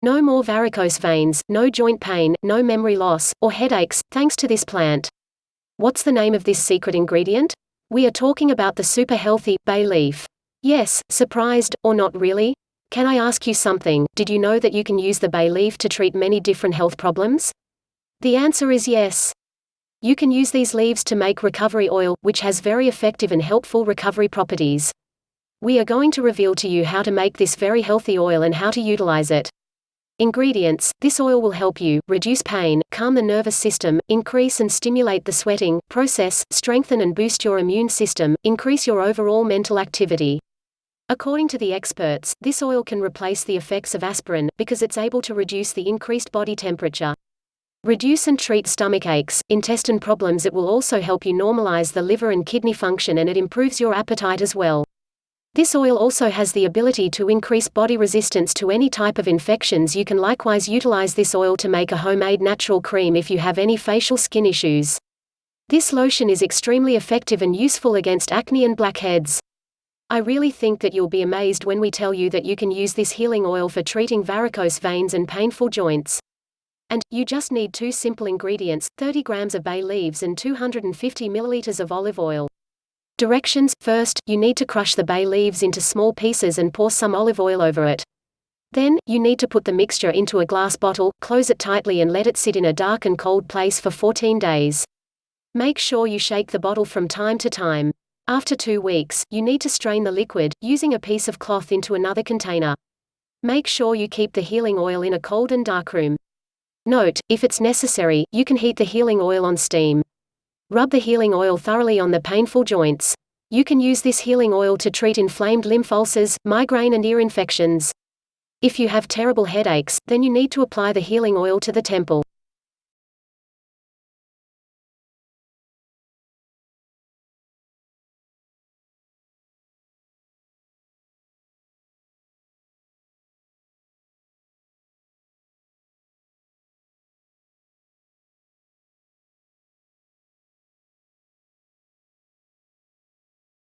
No more varicose veins, no joint pain, no memory loss, or headaches, thanks to this plant. What's the name of this secret ingredient? We are talking about the super healthy bay leaf. Yes, surprised, or not really? Can I ask you something? Did you know that you can use the bay leaf to treat many different health problems? The answer is yes. You can use these leaves to make recovery oil, which has very effective and helpful recovery properties. We are going to reveal to you how to make this very healthy oil and how to utilize it. Ingredients: this oil will help you reduce pain, calm the nervous system, increase and stimulate the sweating process, strengthen and boost your immune system, increase your overall mental activity. According to the experts, this oil can replace the effects of aspirin, because it's able to reduce the increased body temperature. Reduce and treat stomach aches, intestine problems. It will also help you normalize the liver and kidney function, and it improves your appetite as well. This oil also has the ability to increase body resistance to any type of infections. You can likewise utilize this oil to make a homemade natural cream if you have any facial skin issues. This lotion is extremely effective and useful against acne and blackheads. I really think that you'll be amazed when we tell you that you can use this healing oil for treating varicose veins and painful joints. And you just need 2 simple ingredients: 30 grams of bay leaves and 250 milliliters of olive oil. Directions: first, you need to crush the bay leaves into small pieces and pour some olive oil over it. Then, you need to put the mixture into a glass bottle, close it tightly and let it sit in a dark and cold place for 14 days. Make sure you shake the bottle from time to time. After 2 weeks, you need to strain the liquid, using a piece of cloth into another container. Make sure you keep the healing oil in a cold and dark room. Note: if it's necessary, you can heat the healing oil on steam. Rub the healing oil thoroughly on the painful joints. You can use this healing oil to treat inflamed lymph ulcers, migraine and ear infections. If you have terrible headaches, then you need to apply the healing oil to the temple.